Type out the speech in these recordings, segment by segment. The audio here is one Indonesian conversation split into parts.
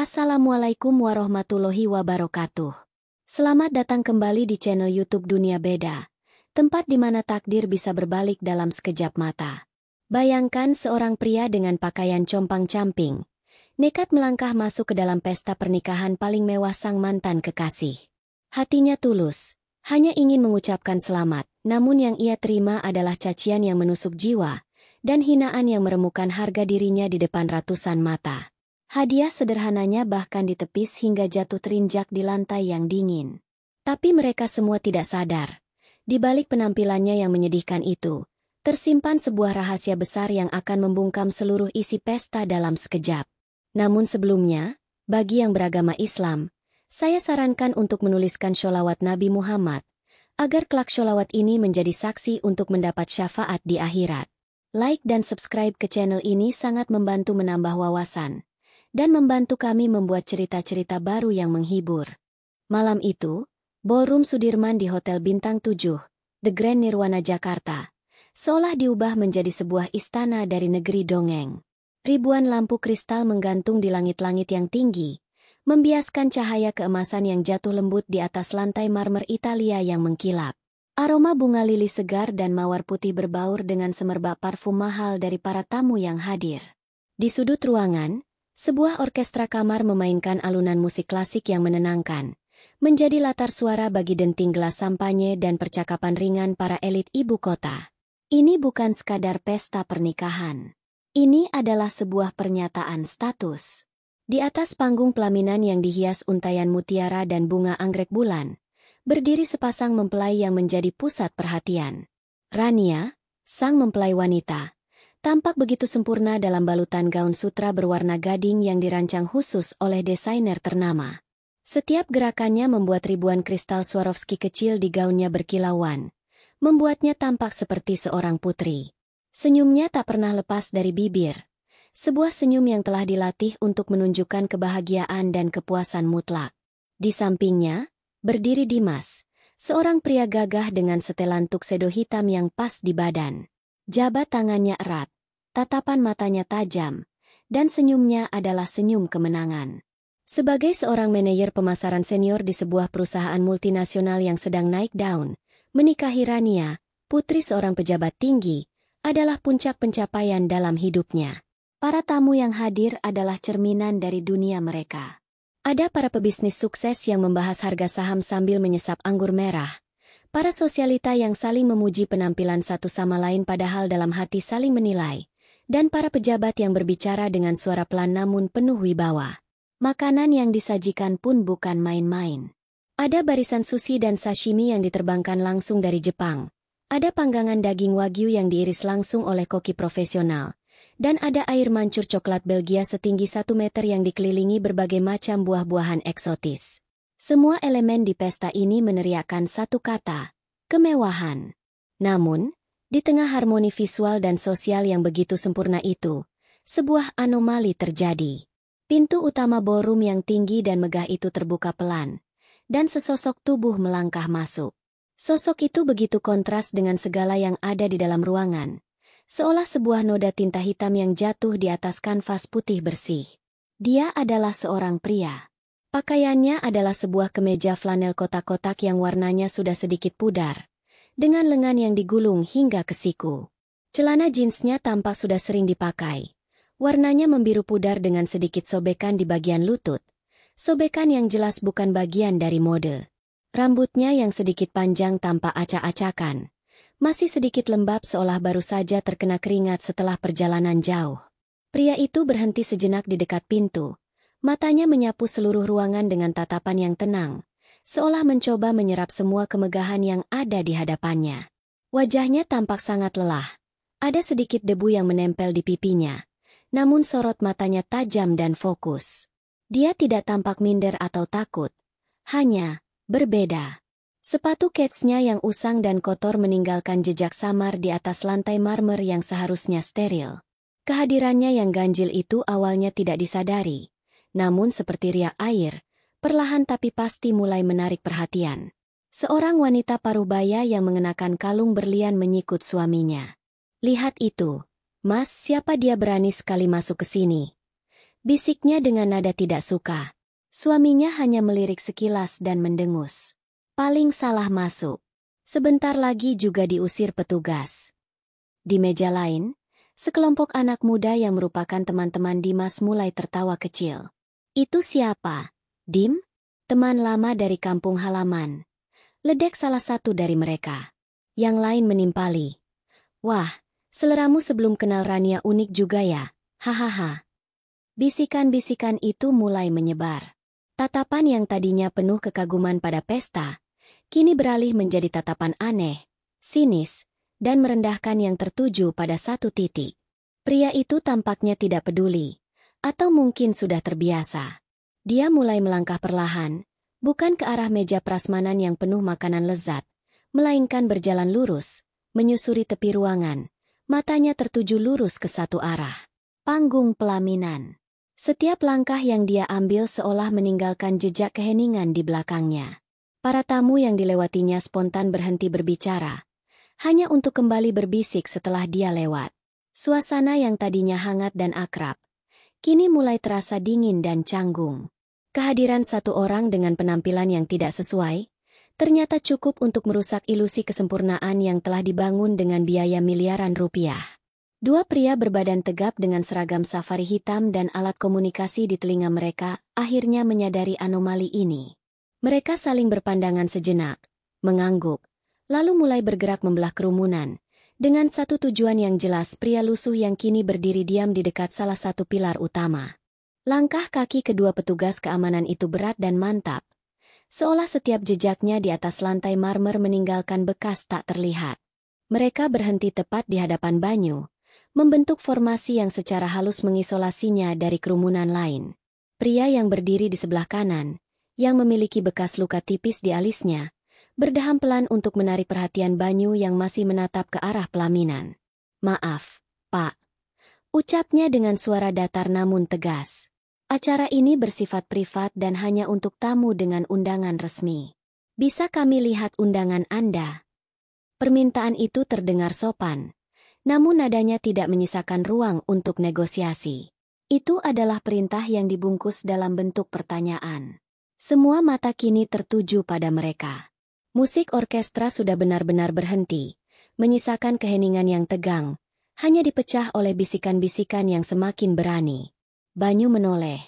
Assalamualaikum warahmatullahi wabarakatuh. Selamat datang kembali di channel YouTube Dunia Beda, tempat di mana takdir bisa berbalik dalam sekejap mata. Bayangkan seorang pria dengan pakaian compang-camping, nekat melangkah masuk ke dalam pesta pernikahan paling mewah sang mantan kekasih. Hatinya tulus, hanya ingin mengucapkan selamat, namun yang ia terima adalah cacian yang menusuk jiwa, dan hinaan yang meremukkan harga dirinya di depan ratusan mata. Hadiah sederhananya bahkan ditepis hingga jatuh terinjak di lantai yang dingin. Tapi mereka semua tidak sadar. Di balik penampilannya yang menyedihkan itu, tersimpan sebuah rahasia besar yang akan membungkam seluruh isi pesta dalam sekejap. Namun sebelumnya, bagi yang beragama Islam, saya sarankan untuk menuliskan sholawat Nabi Muhammad, agar kelak sholawat ini menjadi saksi untuk mendapat syafaat di akhirat. Like dan subscribe ke channel ini sangat membantu menambah wawasan dan membantu kami membuat cerita-cerita baru yang menghibur. Malam itu, Ballroom Sudirman di Hotel Bintang 7, The Grand Nirwana Jakarta, seolah diubah menjadi sebuah istana dari negeri dongeng. Ribuan lampu kristal menggantung di langit-langit yang tinggi, membiaskan cahaya keemasan yang jatuh lembut di atas lantai marmer Italia yang mengkilap. Aroma bunga lili segar dan mawar putih berbaur dengan semerbak parfum mahal dari para tamu yang hadir. Di sudut ruangan, sebuah orkestra kamar memainkan alunan musik klasik yang menenangkan, menjadi latar suara bagi denting gelas sampanye dan percakapan ringan para elit ibu kota. Ini bukan sekadar pesta pernikahan. Ini adalah sebuah pernyataan status. Di atas panggung pelaminan yang dihias untaian mutiara dan bunga anggrek bulan, berdiri sepasang mempelai yang menjadi pusat perhatian. Rania, sang mempelai wanita, tampak begitu sempurna dalam balutan gaun sutra berwarna gading yang dirancang khusus oleh desainer ternama. Setiap gerakannya membuat ribuan kristal Swarovski kecil di gaunnya berkilauan, membuatnya tampak seperti seorang putri. Senyumnya tak pernah lepas dari bibir, sebuah senyum yang telah dilatih untuk menunjukkan kebahagiaan dan kepuasan mutlak. Di sampingnya, berdiri Dimas, seorang pria gagah dengan setelan tuxedo hitam yang pas di badan. Jabat tangannya erat, tatapan matanya tajam, dan senyumnya adalah senyum kemenangan. Sebagai seorang manajer pemasaran senior di sebuah perusahaan multinasional yang sedang naik daun, menikahi Rania, putri seorang pejabat tinggi, adalah puncak pencapaian dalam hidupnya. Para tamu yang hadir adalah cerminan dari dunia mereka. Ada para pebisnis sukses yang membahas harga saham sambil menyesap anggur merah, para sosialita yang saling memuji penampilan satu sama lain padahal dalam hati saling menilai, dan para pejabat yang berbicara dengan suara pelan namun penuh wibawa. Makanan yang disajikan pun bukan main-main. Ada barisan sushi dan sashimi yang diterbangkan langsung dari Jepang. Ada panggangan daging wagyu yang diiris langsung oleh koki profesional. Dan ada air mancur coklat Belgia setinggi 1 meter yang dikelilingi berbagai macam buah-buahan eksotis. Semua elemen di pesta ini meneriakkan satu kata, kemewahan. Namun, di tengah harmoni visual dan sosial yang begitu sempurna itu, sebuah anomali terjadi. Pintu utama ballroom yang tinggi dan megah itu terbuka pelan, dan sesosok tubuh melangkah masuk. Sosok itu begitu kontras dengan segala yang ada di dalam ruangan, seolah sebuah noda tinta hitam yang jatuh di atas kanvas putih bersih. Dia adalah seorang pria. Pakaiannya adalah sebuah kemeja flanel kotak-kotak yang warnanya sudah sedikit pudar, dengan lengan yang digulung hingga ke siku. Celana jeansnya tampak sudah sering dipakai. Warnanya membiru pudar dengan sedikit sobekan di bagian lutut, sobekan yang jelas bukan bagian dari mode. Rambutnya yang sedikit panjang tampak acak-acakan, masih sedikit lembab seolah baru saja terkena keringat setelah perjalanan jauh. Pria itu berhenti sejenak di dekat pintu. Matanya menyapu seluruh ruangan dengan tatapan yang tenang, seolah mencoba menyerap semua kemegahan yang ada di hadapannya. Wajahnya tampak sangat lelah. Ada sedikit debu yang menempel di pipinya, namun sorot matanya tajam dan fokus. Dia tidak tampak minder atau takut, hanya berbeda. Sepatu ketsnya yang usang dan kotor meninggalkan jejak samar di atas lantai marmer yang seharusnya steril. Kehadirannya yang ganjil itu awalnya tidak disadari. Namun seperti riak air, perlahan tapi pasti mulai menarik perhatian. Seorang wanita parubaya yang mengenakan kalung berlian menyikut suaminya. "Lihat itu, Mas, siapa dia berani sekali masuk ke sini?" Bisiknya dengan nada tidak suka. Suaminya hanya melirik sekilas dan mendengus. Paling salah masuk. Sebentar lagi juga diusir petugas. Di meja lain, sekelompok anak muda yang merupakan teman-teman Dimas mulai tertawa kecil. Itu siapa? Dim? Teman lama dari kampung halaman. Ledek salah satu dari mereka. Yang lain menimpali. Wah, seleramu sebelum kenal Rania unik juga ya, hahaha. Bisikan-bisikan itu mulai menyebar. Tatapan yang tadinya penuh kekaguman pada pesta, kini beralih menjadi tatapan aneh, sinis, dan merendahkan yang tertuju pada satu titik. Pria itu tampaknya tidak peduli, atau mungkin sudah terbiasa. Dia mulai melangkah perlahan, bukan ke arah meja prasmanan yang penuh makanan lezat, melainkan berjalan lurus, menyusuri tepi ruangan, matanya tertuju lurus ke satu arah. Panggung pelaminan. Setiap langkah yang dia ambil seolah meninggalkan jejak keheningan di belakangnya. Para tamu yang dilewatinya spontan berhenti berbicara, hanya untuk kembali berbisik setelah dia lewat. Suasana yang tadinya hangat dan akrab, kini mulai terasa dingin dan canggung. Kehadiran satu orang dengan penampilan yang tidak sesuai, ternyata cukup untuk merusak ilusi kesempurnaan yang telah dibangun dengan biaya miliaran rupiah. Dua pria berbadan tegap dengan seragam safari hitam dan alat komunikasi di telinga mereka akhirnya menyadari anomali ini. Mereka saling berpandangan sejenak, mengangguk, lalu mulai bergerak membelah kerumunan. Dengan satu tujuan yang jelas, pria lusuh yang kini berdiri diam di dekat salah satu pilar utama. Langkah kaki kedua petugas keamanan itu berat dan mantap. Seolah setiap jejaknya di atas lantai marmer meninggalkan bekas tak terlihat. Mereka berhenti tepat di hadapan Banyu, membentuk formasi yang secara halus mengisolasinya dari kerumunan lain. Pria yang berdiri di sebelah kanan, yang memiliki bekas luka tipis di alisnya, berdeham pelan untuk menarik perhatian Banyu yang masih menatap ke arah pelaminan. "Maaf, Pak," ucapnya dengan suara datar namun tegas. "Acara ini bersifat privat dan hanya untuk tamu dengan undangan resmi. Bisa kami lihat undangan Anda?" Permintaan itu terdengar sopan, namun nadanya tidak menyisakan ruang untuk negosiasi. Itu adalah perintah yang dibungkus dalam bentuk pertanyaan. Semua mata kini tertuju pada mereka. Musik orkestra sudah benar-benar berhenti, menyisakan keheningan yang tegang, hanya dipecah oleh bisikan-bisikan yang semakin berani. Banyu menoleh,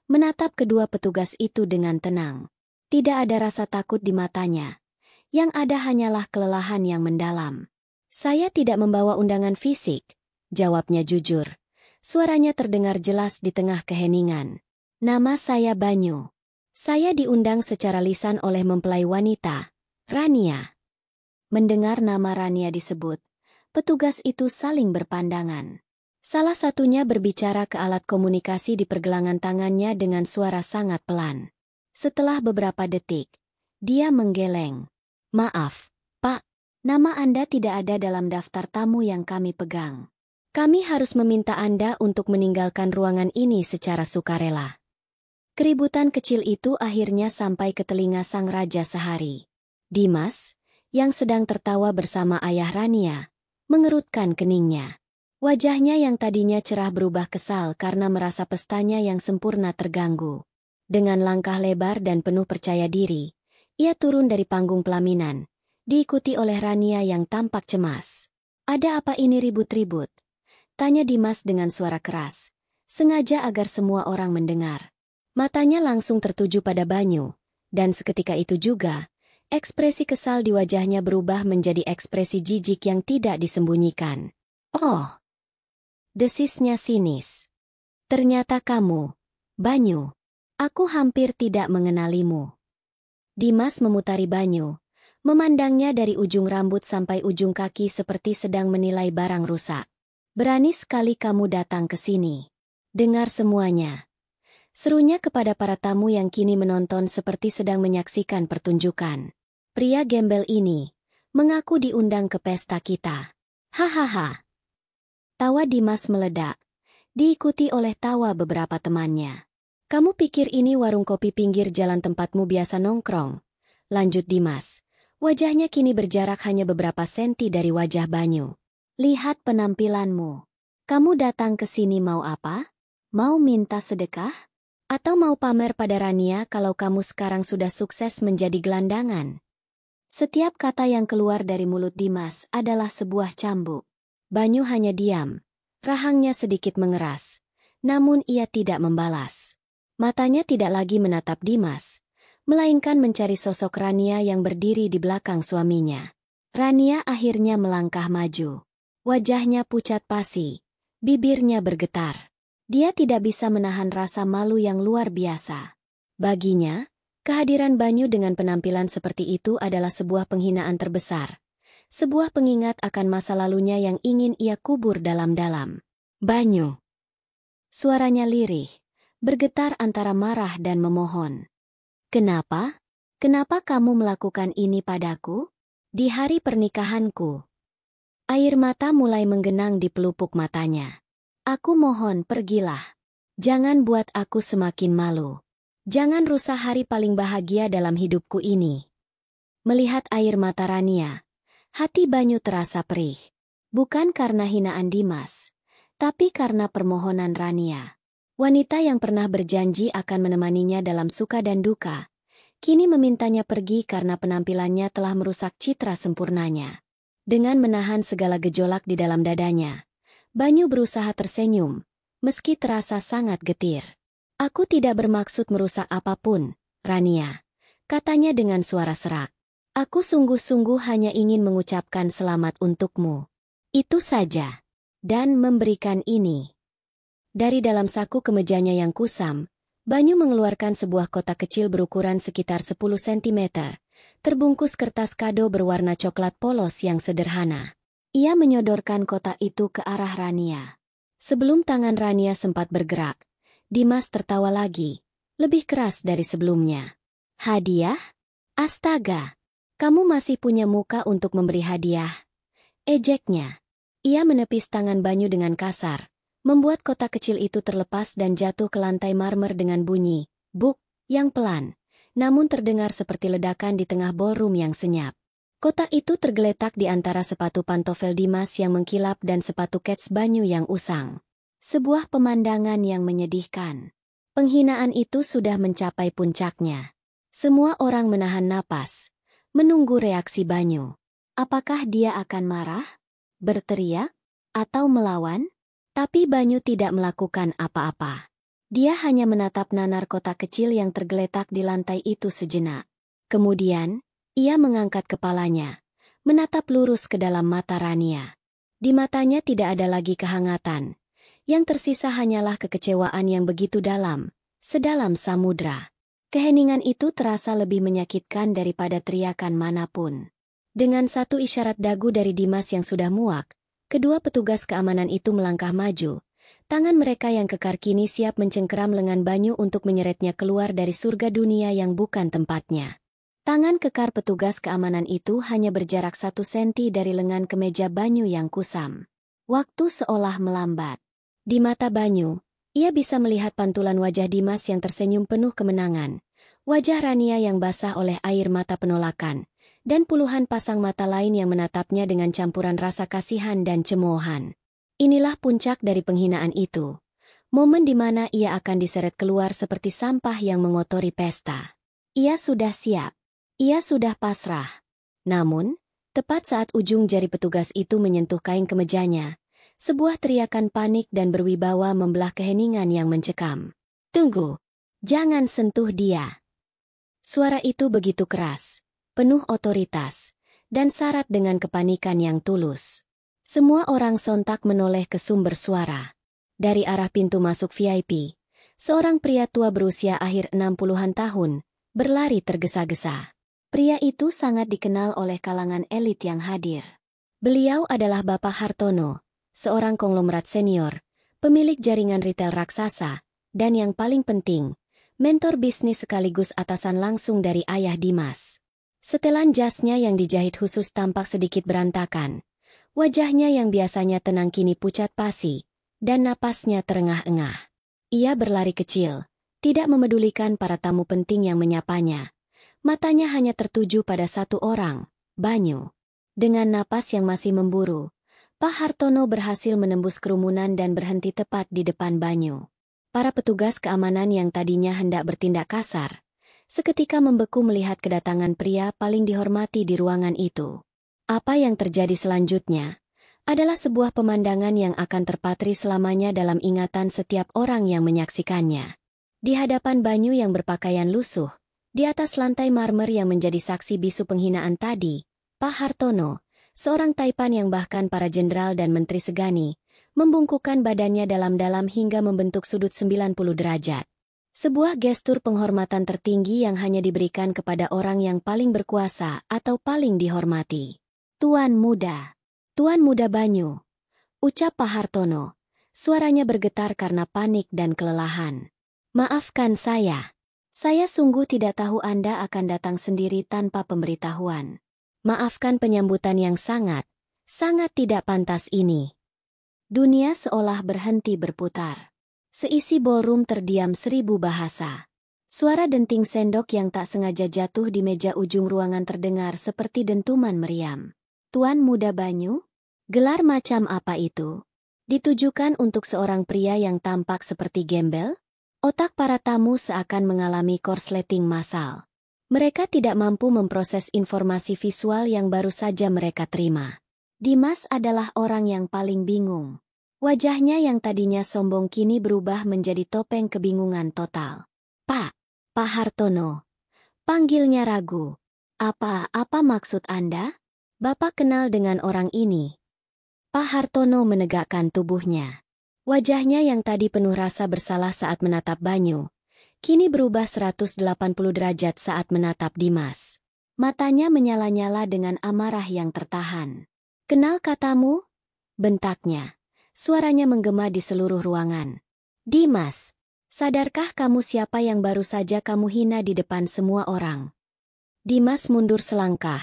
menatap kedua petugas itu dengan tenang. Tidak ada rasa takut di matanya. Yang ada hanyalah kelelahan yang mendalam. "Saya tidak membawa undangan fisik," jawabnya jujur. Suaranya terdengar jelas di tengah keheningan. "Nama saya Banyu. Saya diundang secara lisan oleh mempelai wanita, Rania." Mendengar nama Rania disebut, petugas itu saling berpandangan. Salah satunya berbicara ke alat komunikasi di pergelangan tangannya dengan suara sangat pelan. Setelah beberapa detik, dia menggeleng. "Maaf, Pak, nama Anda tidak ada dalam daftar tamu yang kami pegang. Kami harus meminta Anda untuk meninggalkan ruangan ini secara sukarela." Keributan kecil itu akhirnya sampai ke telinga sang raja sehari. Dimas, yang sedang tertawa bersama ayah Rania, mengerutkan keningnya. Wajahnya yang tadinya cerah berubah kesal karena merasa pestanya yang sempurna terganggu. Dengan langkah lebar dan penuh percaya diri, ia turun dari panggung pelaminan, diikuti oleh Rania yang tampak cemas. "Ada apa ini ribut-ribut?" tanya Dimas dengan suara keras, sengaja agar semua orang mendengar. Matanya langsung tertuju pada Banyu, dan seketika itu juga, ekspresi kesal di wajahnya berubah menjadi ekspresi jijik yang tidak disembunyikan. "Oh!" desisnya sinis. "Ternyata kamu, Banyu. Aku hampir tidak mengenalimu." Dimas memutari Banyu, memandangnya dari ujung rambut sampai ujung kaki seperti sedang menilai barang rusak. "Berani sekali kamu datang ke sini. Dengar semuanya," serunya kepada para tamu yang kini menonton seperti sedang menyaksikan pertunjukan. "Pria gembel ini mengaku diundang ke pesta kita. Hahaha." Tawa Dimas meledak, diikuti oleh tawa beberapa temannya. "Kamu pikir ini warung kopi pinggir jalan tempatmu biasa nongkrong?" lanjut Dimas. Wajahnya kini berjarak hanya beberapa senti dari wajah Banyu. "Lihat penampilanmu. Kamu datang ke sini mau apa? Mau minta sedekah? Atau mau pamer pada Rania kalau kamu sekarang sudah sukses menjadi gelandangan? Setiap kata yang keluar dari mulut Dimas adalah sebuah cambuk. Banyu hanya diam. Rahangnya sedikit mengeras. Namun ia tidak membalas. Matanya tidak lagi menatap Dimas, melainkan mencari sosok Rania yang berdiri di belakang suaminya. Rania akhirnya melangkah maju. Wajahnya pucat pasi. Bibirnya bergetar. Dia tidak bisa menahan rasa malu yang luar biasa. Baginya, kehadiran Banyu dengan penampilan seperti itu adalah sebuah penghinaan terbesar. Sebuah pengingat akan masa lalunya yang ingin ia kubur dalam-dalam. Banyu. Suaranya lirih, bergetar antara marah dan memohon. Kenapa? Kenapa kamu melakukan ini padaku? Di hari pernikahanku. Air mata mulai menggenang di pelupuk matanya. Aku mohon pergilah. Jangan buat aku semakin malu. Jangan rusak hari paling bahagia dalam hidupku ini. Melihat air mata Rania, hati Banyu terasa perih. Bukan karena hinaan Dimas, tapi karena permohonan Rania. Wanita yang pernah berjanji akan menemaninya dalam suka dan duka, kini memintanya pergi karena penampilannya telah merusak citra sempurnanya. Dengan menahan segala gejolak di dalam dadanya, Banyu berusaha tersenyum, meski terasa sangat getir. Aku tidak bermaksud merusak apapun, Rania, katanya dengan suara serak. Aku sungguh-sungguh hanya ingin mengucapkan selamat untukmu. Itu saja. Dan memberikan ini. Dari dalam saku kemejanya yang kusam, Banyu mengeluarkan sebuah kotak kecil berukuran sekitar 10 cm, terbungkus kertas kado berwarna coklat polos yang sederhana. Ia menyodorkan kotak itu ke arah Rania. Sebelum tangan Rania sempat bergerak, Dimas tertawa lagi, lebih keras dari sebelumnya. Hadiah? Astaga! Kamu masih punya muka untuk memberi hadiah? Ejeknya. Ia menepis tangan Banyu dengan kasar, membuat kotak kecil itu terlepas dan jatuh ke lantai marmer dengan bunyi, buk, yang pelan, namun terdengar seperti ledakan di tengah ballroom yang senyap. Kotak itu tergeletak di antara sepatu pantofel Dimas yang mengkilap dan sepatu kets Banyu yang usang. Sebuah pemandangan yang menyedihkan. Penghinaan itu sudah mencapai puncaknya. Semua orang menahan napas, menunggu reaksi Banyu. Apakah dia akan marah, berteriak, atau melawan? Tapi Banyu tidak melakukan apa-apa. Dia hanya menatap nanar kotak kecil yang tergeletak di lantai itu sejenak. Kemudian, ia mengangkat kepalanya, menatap lurus ke dalam mata Rania. Di matanya tidak ada lagi kehangatan. Yang tersisa hanyalah kekecewaan yang begitu dalam, sedalam samudra. Keheningan itu terasa lebih menyakitkan daripada teriakan manapun. Dengan satu isyarat dagu dari Dimas yang sudah muak, kedua petugas keamanan itu melangkah maju. Tangan mereka yang kekar kini siap mencengkeram lengan Banyu untuk menyeretnya keluar dari surga dunia yang bukan tempatnya. Tangan kekar petugas keamanan itu hanya berjarak 1 senti dari lengan kemeja Banyu yang kusam. Waktu seolah melambat. Di mata Banyu, ia bisa melihat pantulan wajah Dimas yang tersenyum penuh kemenangan, wajah Rania yang basah oleh air mata penolakan, dan puluhan pasang mata lain yang menatapnya dengan campuran rasa kasihan dan cemoohan. Inilah puncak dari penghinaan itu. Momen di mana ia akan diseret keluar seperti sampah yang mengotori pesta. Ia sudah siap. Ia sudah pasrah. Namun, tepat saat ujung jari petugas itu menyentuh kain kemejanya, sebuah teriakan panik dan berwibawa membelah keheningan yang mencekam. Tunggu! Jangan sentuh dia! Suara itu begitu keras, penuh otoritas, dan syarat dengan kepanikan yang tulus. Semua orang sontak menoleh ke sumber suara. Dari arah pintu masuk VIP, seorang pria tua berusia akhir 60-an tahun, berlari tergesa-gesa. Pria itu sangat dikenal oleh kalangan elit yang hadir. Beliau adalah Bapak Hartono, seorang konglomerat senior, pemilik jaringan retail raksasa, dan yang paling penting, mentor bisnis sekaligus atasan langsung dari ayah Dimas. Setelan jasnya yang dijahit khusus tampak sedikit berantakan. Wajahnya yang biasanya tenang kini pucat pasi, dan napasnya terengah-engah. Ia berlari kecil, tidak memedulikan para tamu penting yang menyapanya. Matanya hanya tertuju pada satu orang, Banyu. Dengan napas yang masih memburu, Pak Hartono berhasil menembus kerumunan dan berhenti tepat di depan Banyu. Para petugas keamanan yang tadinya hendak bertindak kasar, seketika membeku melihat kedatangan pria paling dihormati di ruangan itu. Apa yang terjadi selanjutnya adalah sebuah pemandangan yang akan terpatri selamanya dalam ingatan setiap orang yang menyaksikannya. Di hadapan Banyu yang berpakaian lusuh, di atas lantai marmer yang menjadi saksi bisu penghinaan tadi, Pak Hartono, seorang taipan yang bahkan para jenderal dan menteri segani, membungkukkan badannya dalam-dalam hingga membentuk sudut 90 derajat. Sebuah gestur penghormatan tertinggi yang hanya diberikan kepada orang yang paling berkuasa atau paling dihormati. Tuan Muda Banyu, ucap Pak Hartono. Suaranya bergetar karena panik dan kelelahan. Maafkan saya sungguh tidak tahu Anda akan datang sendiri tanpa pemberitahuan. Maafkan penyambutan yang sangat tidak pantas ini. Dunia seolah berhenti berputar. Seisi ballroom terdiam 1000 bahasa. Suara denting sendok yang tak sengaja jatuh di meja ujung ruangan terdengar seperti dentuman meriam. Tuan Muda Banyu? Gelar macam apa itu? Ditujukan untuk seorang pria yang tampak seperti gembel? Otak para tamu seakan mengalami korsleting massal. Mereka tidak mampu memproses informasi visual yang baru saja mereka terima. Dimas adalah orang yang paling bingung. Wajahnya yang tadinya sombong kini berubah menjadi topeng kebingungan total. Pak Hartono. Panggilnya ragu. Apa maksud Anda? Bapak kenal dengan orang ini. Pak Hartono menegakkan tubuhnya. Wajahnya yang tadi penuh rasa bersalah saat menatap Banyu, kini berubah 180 derajat saat menatap Dimas. Matanya menyala-nyala dengan amarah yang tertahan. Kenal katamu? Bentaknya. Suaranya menggema di seluruh ruangan. Dimas, sadarkah kamu siapa yang baru saja kamu hina di depan semua orang? Dimas mundur selangkah.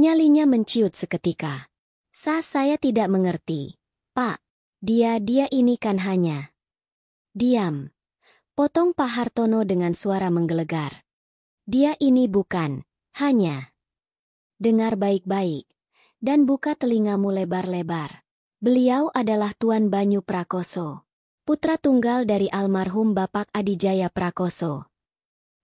Nyalinya menciut seketika. Saya tidak mengerti. Pak, dia ini kan hanya. Diam. Potong Pak Hartono dengan suara menggelegar. Dia ini bukan, hanya. Dengar baik-baik. Dan buka telingamu lebar-lebar. Beliau adalah Tuan Banyu Prakoso, putra tunggal dari almarhum Bapak Adijaya Prakoso.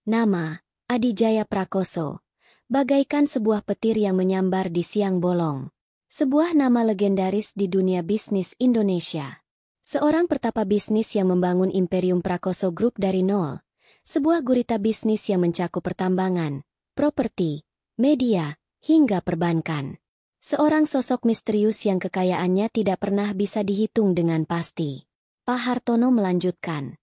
Nama, Adijaya Prakoso, bagaikan sebuah petir yang menyambar di siang bolong. Sebuah nama legendaris di dunia bisnis Indonesia. Seorang pertapa bisnis yang membangun Imperium Prakoso Group dari nol. Sebuah gurita bisnis yang mencakup pertambangan, properti, media, hingga perbankan. Seorang sosok misterius yang kekayaannya tidak pernah bisa dihitung dengan pasti. Pak Hartono melanjutkan.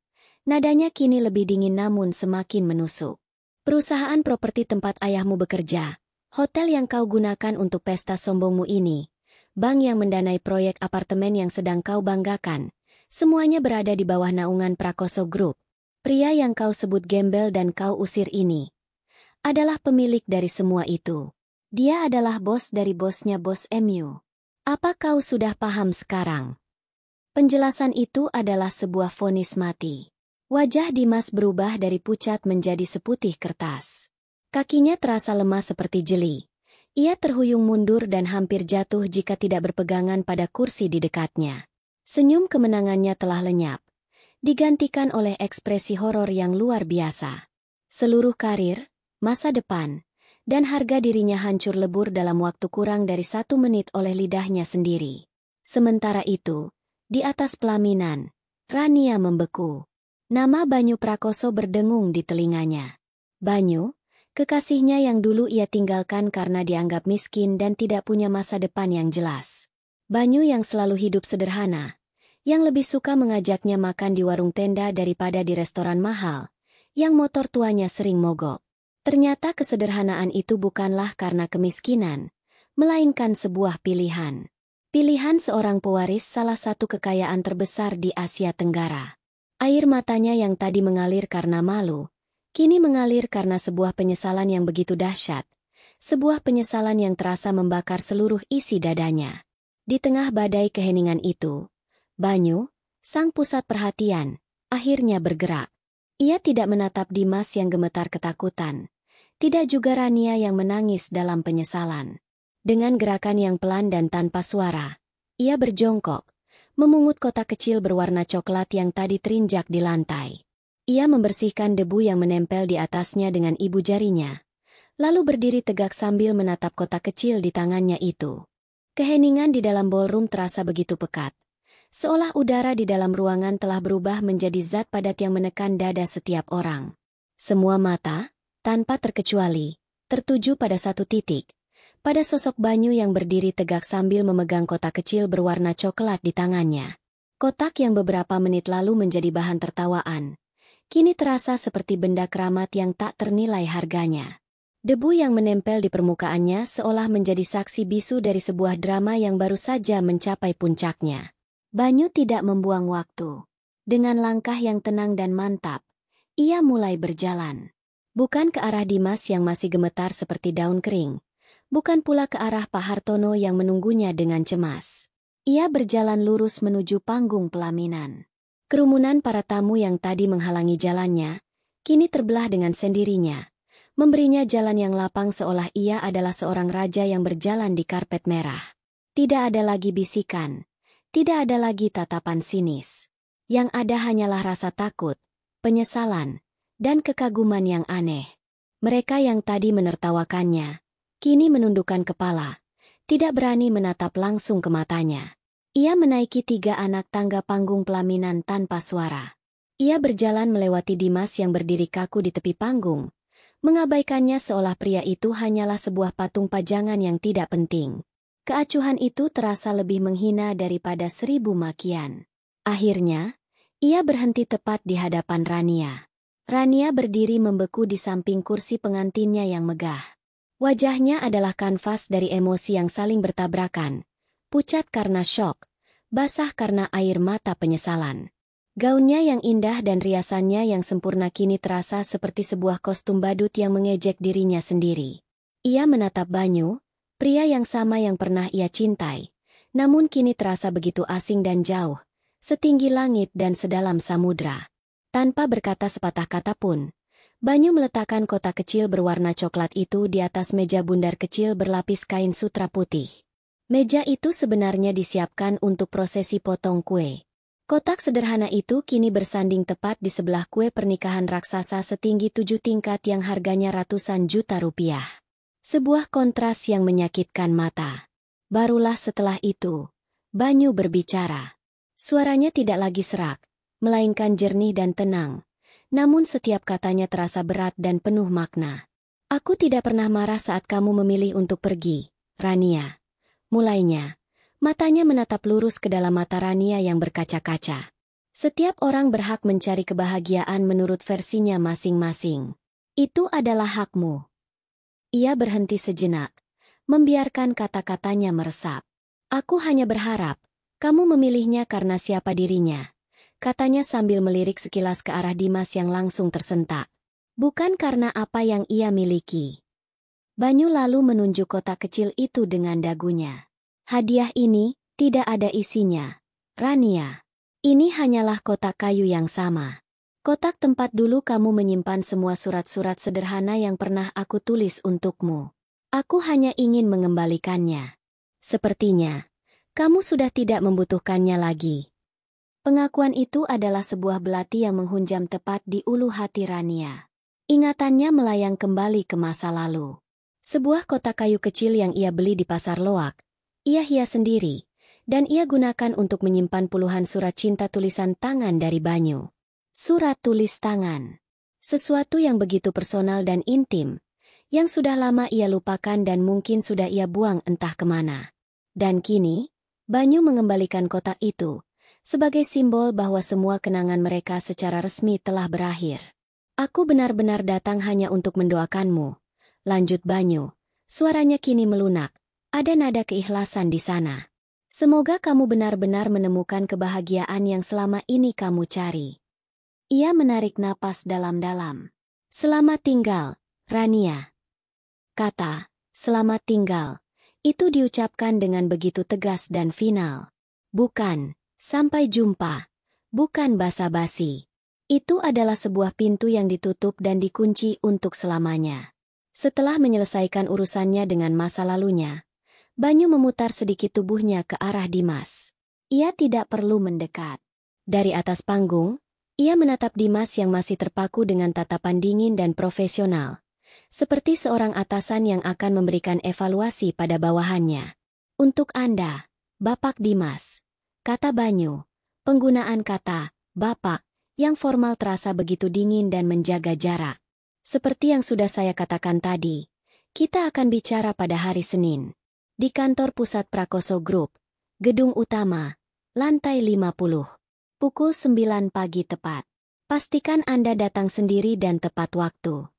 Nadanya kini lebih dingin namun semakin menusuk. Perusahaan properti tempat ayahmu bekerja, hotel yang kau gunakan untuk pesta sombongmu ini, bank yang mendanai proyek apartemen yang sedang kau banggakan, semuanya berada di bawah naungan Prakoso Group. Pria yang kau sebut gembel dan kau usir ini adalah pemilik dari semua itu. Dia adalah bos dari bosnya bos MU. Apa kau sudah paham sekarang? Penjelasan itu adalah sebuah vonis mati. Wajah Dimas berubah dari pucat menjadi seputih kertas. Kakinya terasa lemah seperti jeli. Ia terhuyung mundur dan hampir jatuh jika tidak berpegangan pada kursi di dekatnya. Senyum kemenangannya telah lenyap, digantikan oleh ekspresi horor yang luar biasa. Seluruh karir, masa depan, dan harga dirinya hancur lebur dalam waktu kurang dari 1 menit oleh lidahnya sendiri. Sementara itu, di atas pelaminan, Rania membeku. Nama Banyu Prakoso berdengung di telinganya. Banyu, kekasihnya yang dulu ia tinggalkan karena dianggap miskin dan tidak punya masa depan yang jelas. Banyu yang selalu hidup sederhana, yang lebih suka mengajaknya makan di warung tenda daripada di restoran mahal, yang motor tuanya sering mogok. Ternyata kesederhanaan itu bukanlah karena kemiskinan, melainkan sebuah pilihan. Pilihan seorang pewaris salah satu kekayaan terbesar di Asia Tenggara. Air matanya yang tadi mengalir karena malu, kini mengalir karena sebuah penyesalan yang begitu dahsyat. Sebuah penyesalan yang terasa membakar seluruh isi dadanya. Di tengah badai keheningan itu, Banyu, sang pusat perhatian, akhirnya bergerak. Ia tidak menatap Dimas yang gemetar ketakutan. Tidak juga Rania yang menangis dalam penyesalan. Dengan gerakan yang pelan dan tanpa suara, ia berjongkok, memungut kotak kecil berwarna coklat yang tadi terinjak di lantai. Ia membersihkan debu yang menempel di atasnya dengan ibu jarinya, lalu berdiri tegak sambil menatap kotak kecil di tangannya itu. Keheningan di dalam ballroom terasa begitu pekat, seolah udara di dalam ruangan telah berubah menjadi zat padat yang menekan dada setiap orang. Semua mata, tanpa terkecuali, tertuju pada satu titik, pada sosok Banyu yang berdiri tegak sambil memegang kotak kecil berwarna coklat di tangannya. Kotak yang beberapa menit lalu menjadi bahan tertawaan, kini terasa seperti benda keramat yang tak ternilai harganya. Debu yang menempel di permukaannya seolah menjadi saksi bisu dari sebuah drama yang baru saja mencapai puncaknya. Banyu tidak membuang waktu. Dengan langkah yang tenang dan mantap, ia mulai berjalan. Bukan ke arah Dimas yang masih gemetar seperti daun kering, bukan pula ke arah Pak Hartono yang menunggunya dengan cemas. Ia berjalan lurus menuju panggung pelaminan. Kerumunan para tamu yang tadi menghalangi jalannya, kini terbelah dengan sendirinya, memberinya jalan yang lapang seolah ia adalah seorang raja yang berjalan di karpet merah. Tidak ada lagi bisikan, tidak ada lagi tatapan sinis. Yang ada hanyalah rasa takut, penyesalan, dan kekaguman yang aneh. Mereka yang tadi menertawakannya, kini menundukkan kepala, tidak berani menatap langsung ke matanya. Ia menaiki 3 anak tangga panggung pelaminan tanpa suara. Ia berjalan melewati Dimas yang berdiri kaku di tepi panggung, mengabaikannya seolah pria itu hanyalah sebuah patung pajangan yang tidak penting. Keacuhan itu terasa lebih menghina daripada 1000 makian. Akhirnya, ia berhenti tepat di hadapan Rania. Rania berdiri membeku di samping kursi pengantinnya yang megah. Wajahnya adalah kanvas dari emosi yang saling bertabrakan, pucat karena syok, basah karena air mata penyesalan. Gaunnya yang indah dan riasannya yang sempurna kini terasa seperti sebuah kostum badut yang mengejek dirinya sendiri. Ia menatap Banyu, pria yang sama yang pernah ia cintai, namun kini terasa begitu asing dan jauh, setinggi langit dan sedalam samudra. Tanpa berkata sepatah kata pun, Banyu meletakkan kotak kecil berwarna coklat itu di atas meja bundar kecil berlapis kain sutra putih. Meja itu sebenarnya disiapkan untuk prosesi potong kue. Kotak sederhana itu kini bersanding tepat di sebelah kue pernikahan raksasa setinggi 7 tingkat yang harganya ratusan juta rupiah. Sebuah kontras yang menyakitkan mata. Barulah setelah itu, Banyu berbicara. Suaranya tidak lagi serak, melainkan jernih dan tenang. Namun setiap katanya terasa berat dan penuh makna. Aku tidak pernah marah saat kamu memilih untuk pergi, Rania. Mulainya, matanya menatap lurus ke dalam mata Rania yang berkaca-kaca. Setiap orang berhak mencari kebahagiaan menurut versinya masing-masing. Itu adalah hakmu. Ia berhenti sejenak, membiarkan kata-katanya meresap. Aku hanya berharap, kamu memilihnya karena siapa dirinya, katanya sambil melirik sekilas ke arah Dimas yang langsung tersentak. Bukan karena apa yang ia miliki. Banyu lalu menunjuk kotak kecil itu dengan dagunya. Hadiah ini tidak ada isinya, Rania. Ini hanyalah kotak kayu yang sama. Kotak tempat dulu kamu menyimpan semua surat-surat sederhana yang pernah aku tulis untukmu. Aku hanya ingin mengembalikannya. Sepertinya, kamu sudah tidak membutuhkannya lagi. Pengakuan itu adalah sebuah belati yang menghunjam tepat di ulu hati Rania. Ingatannya melayang kembali ke masa lalu. Sebuah kotak kayu kecil yang ia beli di pasar loak, ia hias sendiri, dan ia gunakan untuk menyimpan puluhan surat cinta tulisan tangan dari Banyu. Surat tulis tangan. Sesuatu yang begitu personal dan intim, yang sudah lama ia lupakan dan mungkin sudah ia buang entah kemana. Dan kini, Banyu mengembalikan kotak itu, sebagai simbol bahwa semua kenangan mereka secara resmi telah berakhir. Aku benar-benar datang hanya untuk mendoakanmu, lanjut Banyu. Suaranya kini melunak, ada nada keikhlasan di sana. Semoga kamu benar-benar menemukan kebahagiaan yang selama ini kamu cari. Ia menarik napas dalam-dalam. Selamat tinggal, Rania. Kata, selamat tinggal, itu diucapkan dengan begitu tegas dan final. Bukan, sampai jumpa. Bukan basa-basi. Itu adalah sebuah pintu yang ditutup dan dikunci untuk selamanya. Setelah menyelesaikan urusannya dengan masa lalunya, Banyu memutar sedikit tubuhnya ke arah Dimas. Ia tidak perlu mendekat. Dari atas panggung, ia menatap Dimas yang masih terpaku dengan tatapan dingin dan profesional, seperti seorang atasan yang akan memberikan evaluasi pada bawahannya. Untuk Anda, Bapak Dimas, kata Banyu. Penggunaan kata, Bapak, yang formal terasa begitu dingin dan menjaga jarak. Seperti yang sudah saya katakan tadi, kita akan bicara pada hari Senin. Di kantor pusat Prakoso Group, gedung utama, lantai 50. Pukul 9 pagi tepat. Pastikan Anda datang sendiri dan tepat waktu.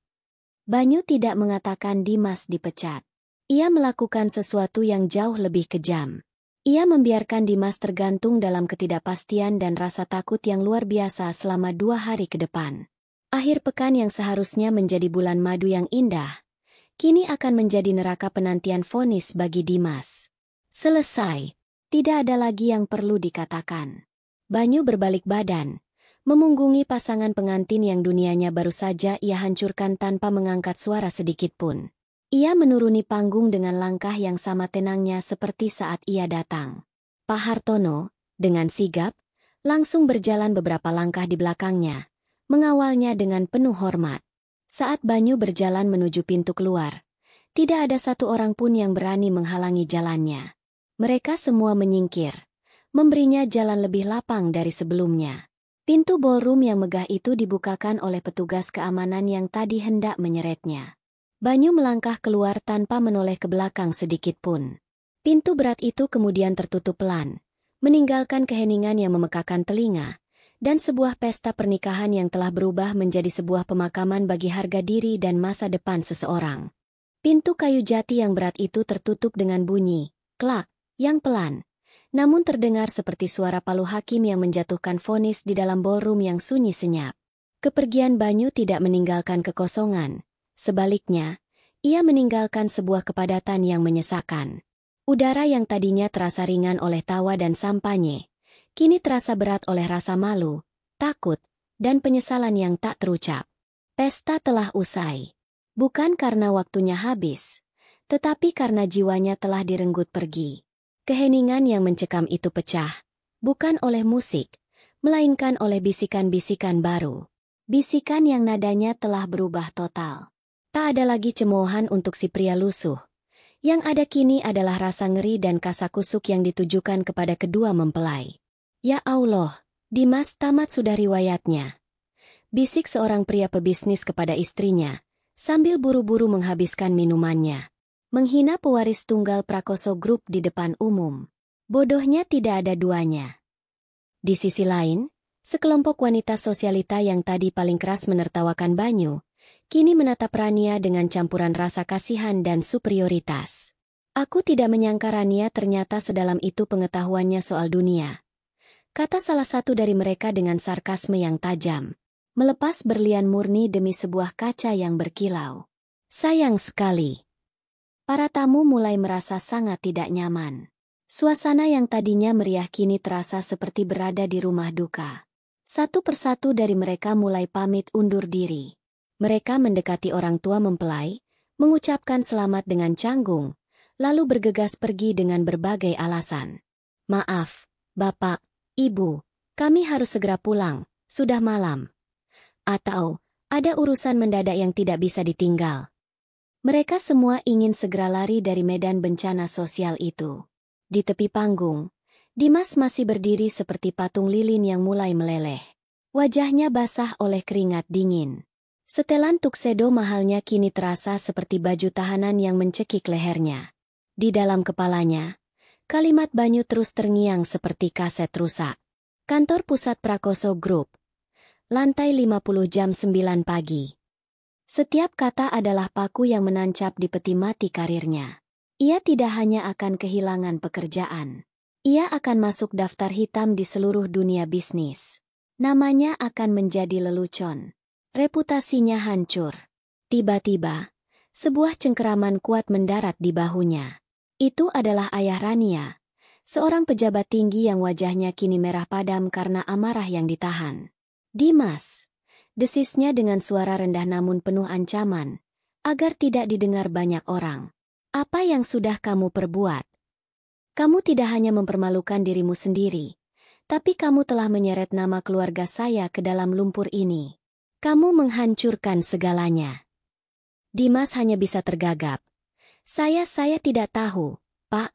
Banyu tidak mengatakan Dimas dipecat. Ia melakukan sesuatu yang jauh lebih kejam. Ia membiarkan Dimas tergantung dalam ketidakpastian dan rasa takut yang luar biasa selama 2 hari ke depan. Akhir pekan yang seharusnya menjadi bulan madu yang indah, kini akan menjadi neraka penantian vonis bagi Dimas. Selesai. Tidak ada lagi yang perlu dikatakan. Banyu berbalik badan, memunggungi pasangan pengantin yang dunianya baru saja ia hancurkan tanpa mengangkat suara sedikit pun. Ia menuruni panggung dengan langkah yang sama tenangnya seperti saat ia datang. Pak Hartono, dengan sigap, langsung berjalan beberapa langkah di belakangnya, mengawalnya dengan penuh hormat. Saat Banyu berjalan menuju pintu keluar, tidak ada satu orang pun yang berani menghalangi jalannya. Mereka semua menyingkir, memberinya jalan lebih lapang dari sebelumnya. Pintu ballroom yang megah itu dibukakan oleh petugas keamanan yang tadi hendak menyeretnya. Banyu melangkah keluar tanpa menoleh ke belakang sedikit pun. Pintu berat itu kemudian tertutup pelan, meninggalkan keheningan yang memekakan telinga, dan sebuah pesta pernikahan yang telah berubah menjadi sebuah pemakaman bagi harga diri dan masa depan seseorang. Pintu kayu jati yang berat itu tertutup dengan bunyi, klak, yang pelan, namun terdengar seperti suara palu hakim yang menjatuhkan vonis di dalam ballroom yang sunyi senyap. Kepergian Banyu tidak meninggalkan kekosongan, sebaliknya, ia meninggalkan sebuah kepadatan yang menyesakan. Udara yang tadinya terasa ringan oleh tawa dan sampanye, kini terasa berat oleh rasa malu, takut, dan penyesalan yang tak terucap. Pesta telah usai. Bukan karena waktunya habis, tetapi karena jiwanya telah direnggut pergi. Keheningan yang mencekam itu pecah, bukan oleh musik, melainkan oleh bisikan-bisikan baru. Bisikan yang nadanya telah berubah total. Tak ada lagi cemoohan untuk si pria lusuh. Yang ada kini adalah rasa ngeri dan kasakusuk yang ditujukan kepada kedua mempelai. Ya Allah, Dimas tamat sudah riwayatnya. Bisik seorang pria pebisnis kepada istrinya, sambil buru-buru menghabiskan minumannya. Menghina pewaris tunggal Prakoso Group di depan umum. Bodohnya tidak ada duanya. Di sisi lain, sekelompok wanita sosialita yang tadi paling keras menertawakan Banyu, kini menatap Rania dengan campuran rasa kasihan dan superioritas. Aku tidak menyangka Rania ternyata sedalam itu pengetahuannya soal dunia, kata salah satu dari mereka dengan sarkasme yang tajam, melepas berlian murni demi sebuah kaca yang berkilau. Sayang sekali. Para tamu mulai merasa sangat tidak nyaman. Suasana yang tadinya meriah kini terasa seperti berada di rumah duka. Satu persatu dari mereka mulai pamit undur diri. Mereka mendekati orang tua mempelai, mengucapkan selamat dengan canggung, lalu bergegas pergi dengan berbagai alasan. Maaf, Bapak, Ibu, kami harus segera pulang, sudah malam. Atau, ada urusan mendadak yang tidak bisa ditinggal. Mereka semua ingin segera lari dari medan bencana sosial itu. Di tepi panggung, Dimas masih berdiri seperti patung lilin yang mulai meleleh. Wajahnya basah oleh keringat dingin. Setelan tuxedo mahalnya kini terasa seperti baju tahanan yang mencekik lehernya. Di dalam kepalanya, kalimat Banyu terus terngiang seperti kaset rusak. Kantor pusat Prakoso Group. Lantai 50 jam 9 pagi. Setiap kata adalah paku yang menancap di peti mati karirnya. Ia tidak hanya akan kehilangan pekerjaan. Ia akan masuk daftar hitam di seluruh dunia bisnis. Namanya akan menjadi lelucon. Reputasinya hancur. Tiba-tiba, sebuah cengkeraman kuat mendarat di bahunya. Itu adalah ayah Rania, seorang pejabat tinggi yang wajahnya kini merah padam karena amarah yang ditahan. Dimas, desisnya dengan suara rendah namun penuh ancaman, agar tidak didengar banyak orang. Apa yang sudah kamu perbuat? Kamu tidak hanya mempermalukan dirimu sendiri, tapi kamu telah menyeret nama keluarga saya ke dalam lumpur ini. Kamu menghancurkan segalanya. Dimas hanya bisa tergagap. Saya tidak tahu, Pak.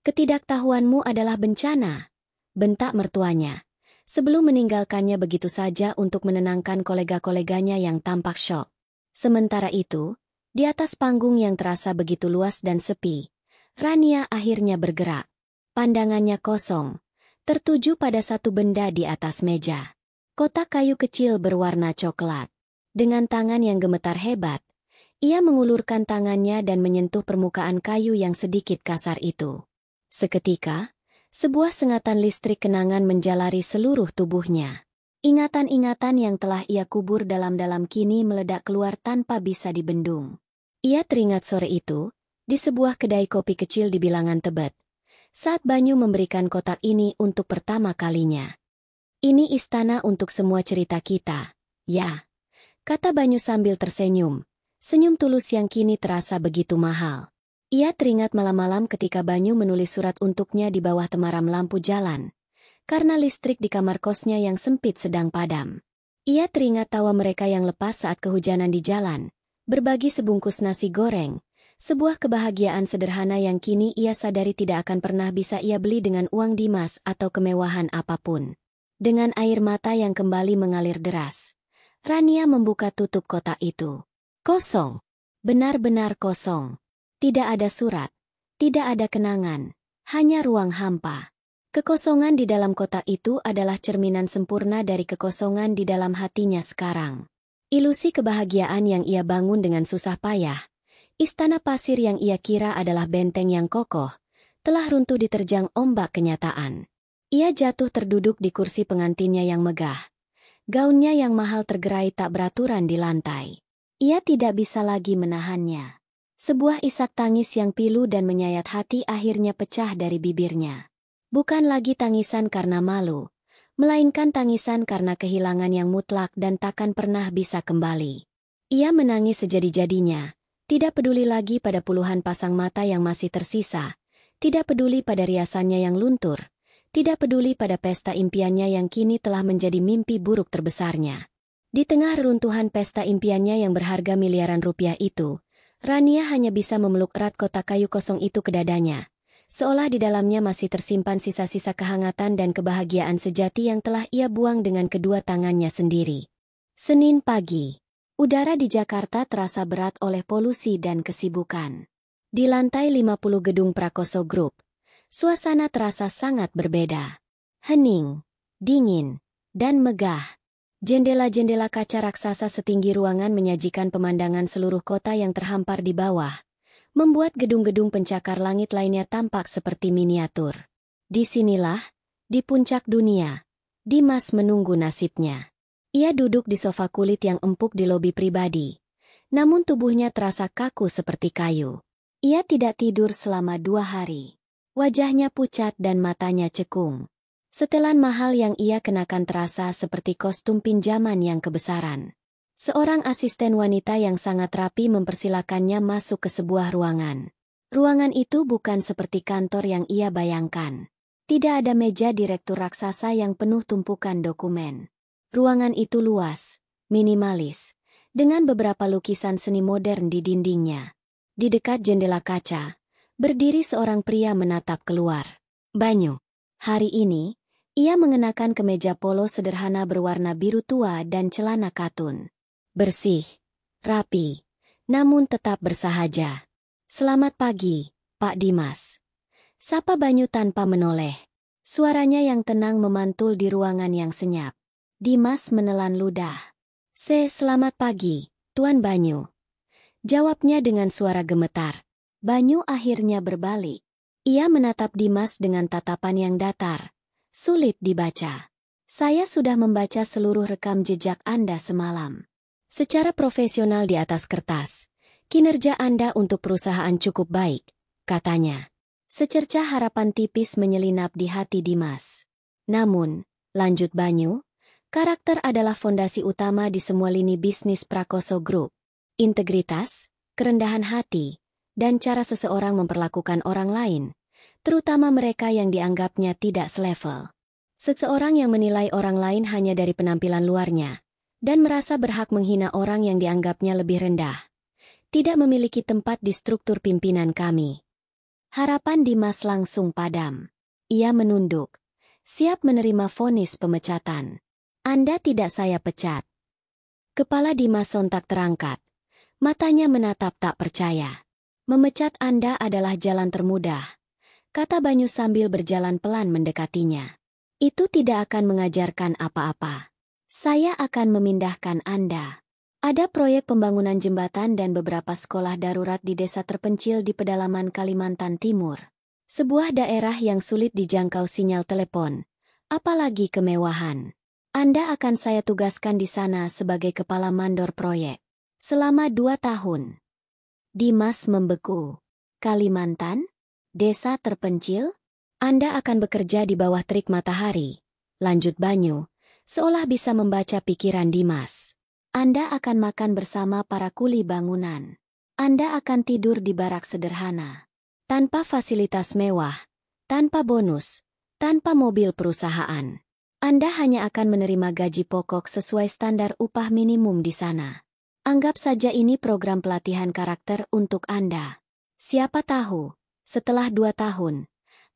Ketidaktahuanmu adalah bencana, bentak mertuanya, sebelum meninggalkannya begitu saja untuk menenangkan kolega-koleganya yang tampak syok. Sementara itu, di atas panggung yang terasa begitu luas dan sepi, Rania akhirnya bergerak. Pandangannya kosong, tertuju pada satu benda di atas meja. Kotak kayu kecil berwarna coklat. Dengan tangan yang gemetar hebat, ia mengulurkan tangannya dan menyentuh permukaan kayu yang sedikit kasar itu. Seketika, sebuah sengatan listrik kenangan menjalari seluruh tubuhnya. Ingatan-ingatan yang telah ia kubur dalam-dalam kini meledak keluar tanpa bisa dibendung. Ia teringat sore itu, di sebuah kedai kopi kecil di bilangan Tebet, saat Banyu memberikan kotak ini untuk pertama kalinya. Ini istana untuk semua cerita kita, ya, kata Banyu sambil tersenyum, senyum tulus yang kini terasa begitu mahal. Ia teringat malam-malam ketika Banyu menulis surat untuknya di bawah temaram lampu jalan, karena listrik di kamar kosnya yang sempit sedang padam. Ia teringat tawa mereka yang lepas saat kehujanan di jalan, berbagi sebungkus nasi goreng, sebuah kebahagiaan sederhana yang kini ia sadari tidak akan pernah bisa ia beli dengan uang Dimas atau kemewahan apapun. Dengan air mata yang kembali mengalir deras, Rania membuka tutup kotak itu. Kosong. Benar-benar kosong. Tidak ada surat, tidak ada kenangan, hanya ruang hampa. Kekosongan di dalam kotak itu adalah cerminan sempurna dari kekosongan di dalam hatinya sekarang. Ilusi kebahagiaan yang ia bangun dengan susah payah, istana pasir yang ia kira adalah benteng yang kokoh, telah runtuh diterjang ombak kenyataan. Ia jatuh terduduk di kursi pengantinnya yang megah. Gaunnya yang mahal tergerai tak beraturan di lantai. Ia tidak bisa lagi menahannya. Sebuah isak tangis yang pilu dan menyayat hati akhirnya pecah dari bibirnya. Bukan lagi tangisan karena malu, melainkan tangisan karena kehilangan yang mutlak dan takkan pernah bisa kembali. Ia menangis sejadi-jadinya, tidak peduli lagi pada puluhan pasang mata yang masih tersisa, tidak peduli pada riasannya yang luntur, tidak peduli pada pesta impiannya yang kini telah menjadi mimpi buruk terbesarnya. Di tengah reruntuhan pesta impiannya yang berharga miliaran rupiah itu, Rania hanya bisa memeluk erat kotak kayu kosong itu ke dadanya, seolah di dalamnya masih tersimpan sisa-sisa kehangatan dan kebahagiaan sejati yang telah ia buang dengan kedua tangannya sendiri. Senin pagi. Udara di Jakarta terasa berat oleh polusi dan kesibukan. Di lantai 50 gedung Prakoso Group, suasana terasa sangat berbeda. Hening, dingin, dan megah. Jendela-jendela kaca raksasa setinggi ruangan menyajikan pemandangan seluruh kota yang terhampar di bawah, membuat gedung-gedung pencakar langit lainnya tampak seperti miniatur. Disinilah, di puncak dunia, Dimas menunggu nasibnya. Ia duduk di sofa kulit yang empuk di lobi pribadi, namun tubuhnya terasa kaku seperti kayu. Ia tidak tidur selama 2 hari. Wajahnya pucat dan matanya cekung. Setelan mahal yang ia kenakan terasa seperti kostum pinjaman yang kebesaran. Seorang asisten wanita yang sangat rapi mempersilakannya masuk ke sebuah ruangan. Ruangan itu bukan seperti kantor yang ia bayangkan. Tidak ada meja direktur raksasa yang penuh tumpukan dokumen. Ruangan itu luas, minimalis, dengan beberapa lukisan seni modern di dindingnya. Di dekat jendela kaca, berdiri seorang pria menatap keluar. Banyu. Hari ini, ia mengenakan kemeja polo sederhana berwarna biru tua dan celana katun. Bersih, rapi, namun tetap bersahaja. Selamat pagi, Pak Dimas. Sapa Banyu tanpa menoleh. Suaranya yang tenang memantul di ruangan yang senyap. Dimas menelan ludah. Selamat pagi, Tuan Banyu. Jawabnya dengan suara gemetar. Banyu akhirnya berbalik. Ia menatap Dimas dengan tatapan yang datar. Sulit dibaca. Saya sudah membaca seluruh rekam jejak Anda semalam. Secara profesional di atas kertas, kinerja Anda untuk perusahaan cukup baik, katanya. Secercah harapan tipis menyelinap di hati Dimas. Namun, lanjut Banyu, karakter adalah fondasi utama di semua lini bisnis Prakoso Group. Integritas, kerendahan hati, dan cara seseorang memperlakukan orang lain terutama mereka yang dianggapnya tidak selevel. Seseorang yang menilai orang lain hanya dari penampilan luarnya, dan merasa berhak menghina orang yang dianggapnya lebih rendah, tidak memiliki tempat di struktur pimpinan kami. Harapan Dimas langsung padam. Ia menunduk, siap menerima vonis pemecatan. Anda tidak saya pecat. Kepala Dimas sontak terangkat. Matanya menatap tak percaya. Memecat Anda adalah jalan termudah, kata Banyu sambil berjalan pelan mendekatinya. Itu tidak akan mengajarkan apa-apa. Saya akan memindahkan Anda. Ada proyek pembangunan jembatan dan beberapa sekolah darurat di desa terpencil di pedalaman Kalimantan Timur. Sebuah daerah yang sulit dijangkau sinyal telepon, apalagi kemewahan. Anda akan saya tugaskan di sana sebagai kepala mandor proyek. Selama 2 tahun. Dimas membeku. Kalimantan? Desa terpencil? Anda akan bekerja di bawah terik matahari. Lanjut Banyu, seolah bisa membaca pikiran Dimas. Anda akan makan bersama para kuli bangunan. Anda akan tidur di barak sederhana. Tanpa fasilitas mewah, tanpa bonus, tanpa mobil perusahaan. Anda hanya akan menerima gaji pokok sesuai standar upah minimum di sana. Anggap saja ini program pelatihan karakter untuk Anda. Siapa tahu, setelah 2 tahun,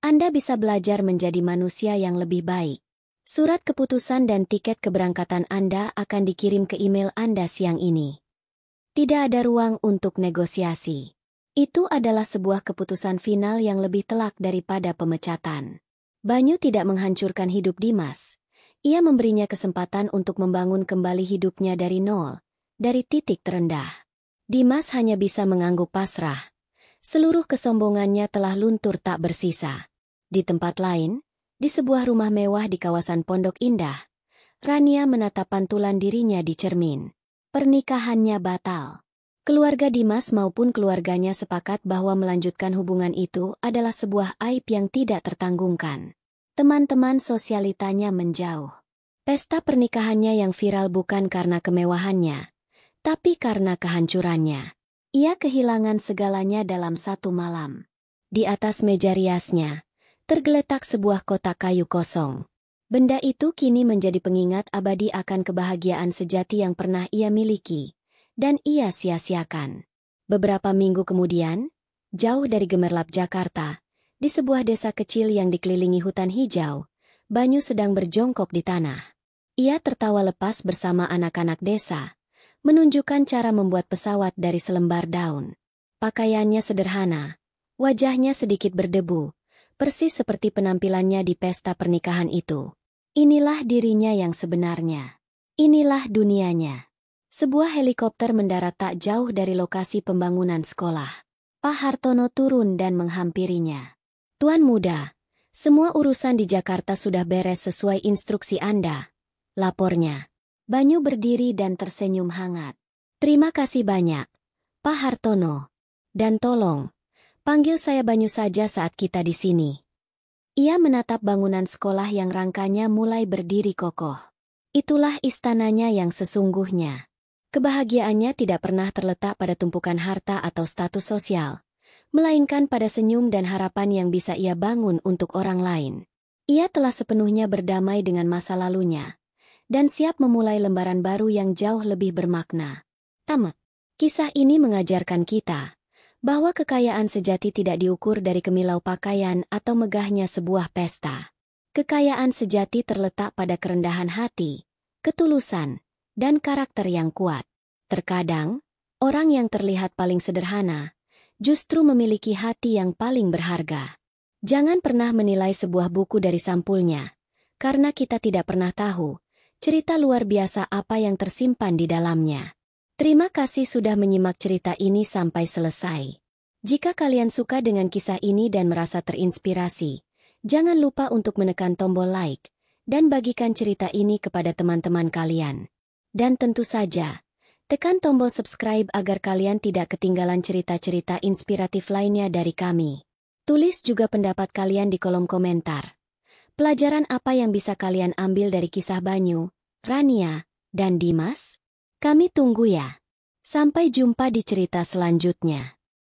Anda bisa belajar menjadi manusia yang lebih baik. Surat keputusan dan tiket keberangkatan Anda akan dikirim ke email Anda siang ini. Tidak ada ruang untuk negosiasi. Itu adalah sebuah keputusan final yang lebih telak daripada pemecatan. Banyu tidak menghancurkan hidup Dimas. Ia memberinya kesempatan untuk membangun kembali hidupnya dari nol, dari titik terendah. Dimas hanya bisa mengangguk pasrah. Seluruh kesombongannya telah luntur tak bersisa. Di tempat lain, di sebuah rumah mewah di kawasan Pondok Indah, Rania menatap pantulan dirinya di cermin. Pernikahannya batal. Keluarga Dimas maupun keluarganya sepakat bahwa melanjutkan hubungan itu adalah sebuah aib yang tidak tertanggungkan. Teman-teman sosialitanya menjauh. Pesta pernikahannya yang viral bukan karena kemewahannya, tapi karena kehancurannya. Ia kehilangan segalanya dalam 1 malam. Di atas meja riasnya, tergeletak sebuah kotak kayu kosong. Benda itu kini menjadi pengingat abadi akan kebahagiaan sejati yang pernah ia miliki, dan ia sia-siakan. Beberapa minggu kemudian, jauh dari gemerlap Jakarta, di sebuah desa kecil yang dikelilingi hutan hijau, Banyu sedang berjongkok di tanah. Ia tertawa lepas bersama anak-anak desa, menunjukkan cara membuat pesawat dari selembar daun. Pakaiannya sederhana, wajahnya sedikit berdebu, persis seperti penampilannya di pesta pernikahan itu. Inilah dirinya yang sebenarnya. Inilah dunianya. Sebuah helikopter mendarat tak jauh dari lokasi pembangunan sekolah. Pak Hartono turun dan menghampirinya. Tuan muda, semua urusan di Jakarta sudah beres sesuai instruksi Anda, lapornya. Banyu berdiri dan tersenyum hangat. Terima kasih banyak, Pak Hartono. Dan tolong, panggil saya Banyu saja saat kita di sini. Ia menatap bangunan sekolah yang rangkanya mulai berdiri kokoh. Itulah istananya yang sesungguhnya. Kebahagiaannya tidak pernah terletak pada tumpukan harta atau status sosial, melainkan pada senyum dan harapan yang bisa ia bangun untuk orang lain. Ia telah sepenuhnya berdamai dengan masa lalunya, dan siap memulai lembaran baru yang jauh lebih bermakna. Tamat. Kisah ini mengajarkan kita bahwa kekayaan sejati tidak diukur dari kemilau pakaian atau megahnya sebuah pesta. Kekayaan sejati terletak pada kerendahan hati, ketulusan, dan karakter yang kuat. Terkadang, orang yang terlihat paling sederhana justru memiliki hati yang paling berharga. Jangan pernah menilai sebuah buku dari sampulnya, karena kita tidak pernah tahu cerita luar biasa apa yang tersimpan di dalamnya. Terima kasih sudah menyimak cerita ini sampai selesai. Jika kalian suka dengan kisah ini dan merasa terinspirasi, jangan lupa untuk menekan tombol like dan bagikan cerita ini kepada teman-teman kalian. Dan tentu saja, tekan tombol subscribe agar kalian tidak ketinggalan cerita-cerita inspiratif lainnya dari kami. Tulis juga pendapat kalian di kolom komentar. Pelajaran apa yang bisa kalian ambil dari kisah Banyu, Rania, dan Dimas? Kami tunggu ya. Sampai jumpa di cerita selanjutnya.